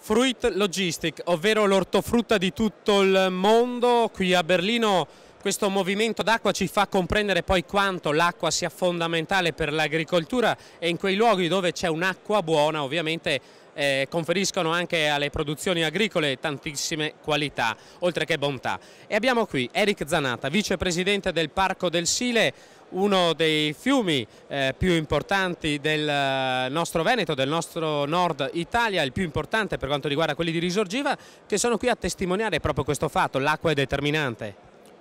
Fruit Logistic, ovvero l'ortofrutta di tutto il mondo. Qui a Berlino questo movimento d'acqua ci fa comprendere poi quanto l'acqua sia fondamentale per l'agricoltura, e in quei luoghi dove c'è un'acqua buona ovviamente conferiscono anche alle produzioni agricole tantissime qualità, oltre che bontà. E abbiamo qui Eric Zanata, vicepresidente del Parco del Sile, uno dei fiumi più importanti del nostro Veneto, del nostro nord Italia, il più importante per quanto riguarda quelli di Risorgiva, che sono qui a testimoniare proprio questo fatto: l'acqua è determinante.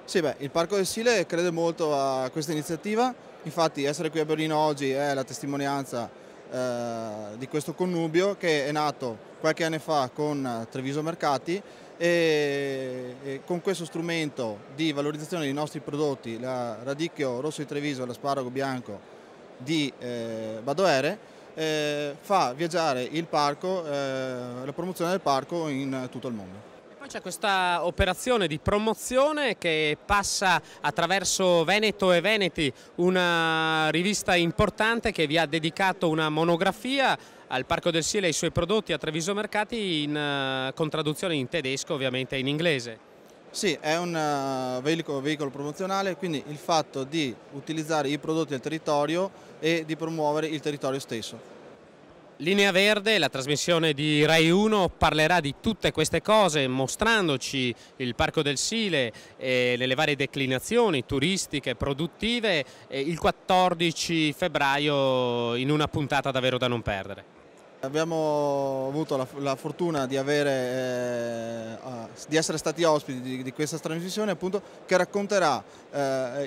Sì, il Parco del Sile crede molto a questa iniziativa, infatti essere qui a Berlino oggi è la testimonianza di questo connubio che è nato qualche anno fa con Treviso Mercati e con questo strumento di valorizzazione dei nostri prodotti, la radicchio rosso di Treviso e l'asparago bianco di Badoere, fa viaggiare il parco, la promozione del parco in tutto il mondo. Poi c'è questa operazione di promozione che passa attraverso Veneto e Veneti, una rivista importante che vi ha dedicato una monografia al Parco del Sile e ai suoi prodotti a Treviso Mercati con traduzione in tedesco, ovviamente in inglese. Sì, è un veicolo promozionale, quindi il fatto di utilizzare i prodotti del territorio e di promuovere il territorio stesso. Linea Verde, la trasmissione di Rai 1, parlerà di tutte queste cose, mostrandoci il Parco del Sile nelle varie declinazioni turistiche, produttive, il 14 febbraio in una puntata davvero da non perdere. Abbiamo avuto la fortuna di essere stati ospiti di questa trasmissione, appunto, che racconterà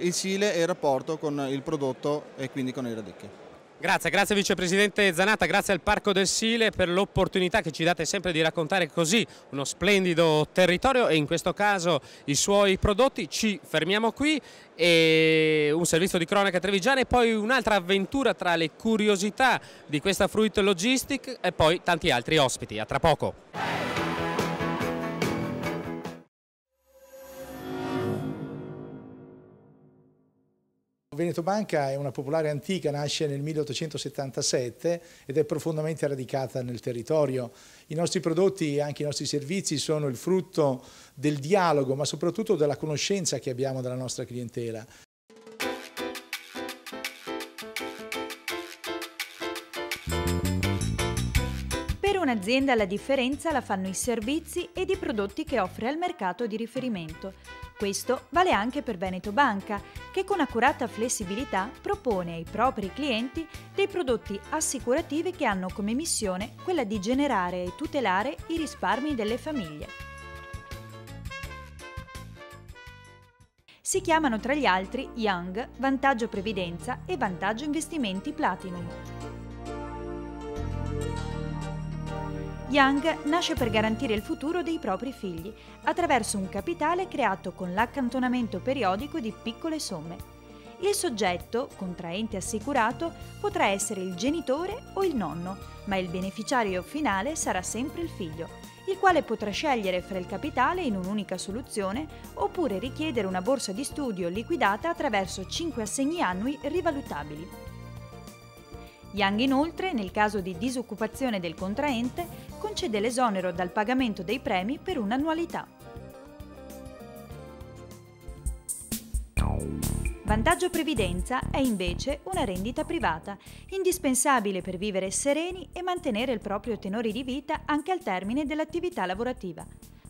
il Sile e il rapporto con il prodotto e quindi con i radicchi. Grazie vicepresidente Zanata, grazie al Parco del Sile per l'opportunità che ci date sempre di raccontare così uno splendido territorio e in questo caso i suoi prodotti. Ci fermiamo qui e un servizio di cronaca trevigiana e poi un'altra avventura tra le curiosità di questa Fruit Logistic e poi tanti altri ospiti. A tra poco. Veneto Banca è una popolare antica, nasce nel 1877 ed è profondamente radicata nel territorio. I nostri prodotti e anche i nostri servizi sono il frutto del dialogo, ma soprattutto della conoscenza che abbiamo della nostra clientela. Per un'azienda la differenza la fanno i servizi ed i prodotti che offre al mercato di riferimento. Questo vale anche per Veneto Banca, che con accurata flessibilità propone ai propri clienti dei prodotti assicurativi che hanno come missione quella di generare e tutelare i risparmi delle famiglie. Si chiamano tra gli altri Young, Vantaggio Previdenza e Vantaggio Investimenti Platinum. Young nasce per garantire il futuro dei propri figli attraverso un capitale creato con l'accantonamento periodico di piccole somme. Il soggetto, contraente assicurato, potrà essere il genitore o il nonno, ma il beneficiario finale sarà sempre il figlio, il quale potrà scegliere fra il capitale in un'unica soluzione oppure richiedere una borsa di studio liquidata attraverso 5 assegni annui rivalutabili. Young inoltre, nel caso di disoccupazione del contraente, concede l'esonero dal pagamento dei premi per un'annualità. Vantaggio Previdenza è invece una rendita privata, indispensabile per vivere sereni e mantenere il proprio tenore di vita anche al termine dell'attività lavorativa.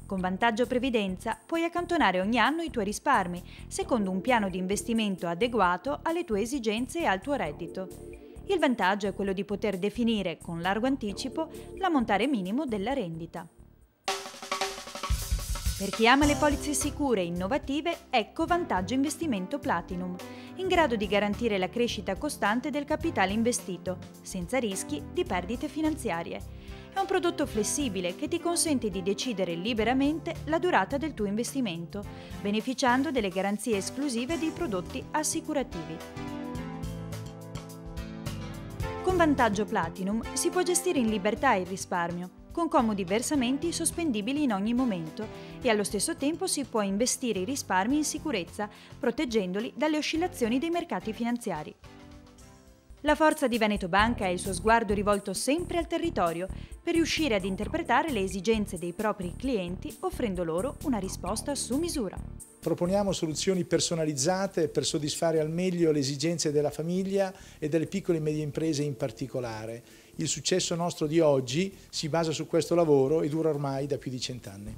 Con Vantaggio Previdenza puoi accantonare ogni anno i tuoi risparmi, secondo un piano di investimento adeguato alle tue esigenze e al tuo reddito. Il vantaggio è quello di poter definire con largo anticipo l'ammontare minimo della rendita. Per chi ama le polizze sicure e innovative, ecco Vantaggio Investimento Platinum, in grado di garantire la crescita costante del capitale investito, senza rischi di perdite finanziarie. È un prodotto flessibile che ti consente di decidere liberamente la durata del tuo investimento, beneficiando delle garanzie esclusive dei prodotti assicurativi. Con Vantaggio Platinum si può gestire in libertà il risparmio, con comodi versamenti sospendibili in ogni momento e allo stesso tempo si può investire i risparmi in sicurezza, proteggendoli dalle oscillazioni dei mercati finanziari. La forza di Veneto Banca è il suo sguardo rivolto sempre al territorio per riuscire ad interpretare le esigenze dei propri clienti offrendo loro una risposta su misura. Proponiamo soluzioni personalizzate per soddisfare al meglio le esigenze della famiglia e delle piccole e medie imprese in particolare. Il successo nostro di oggi si basa su questo lavoro e dura ormai da più di 100 anni.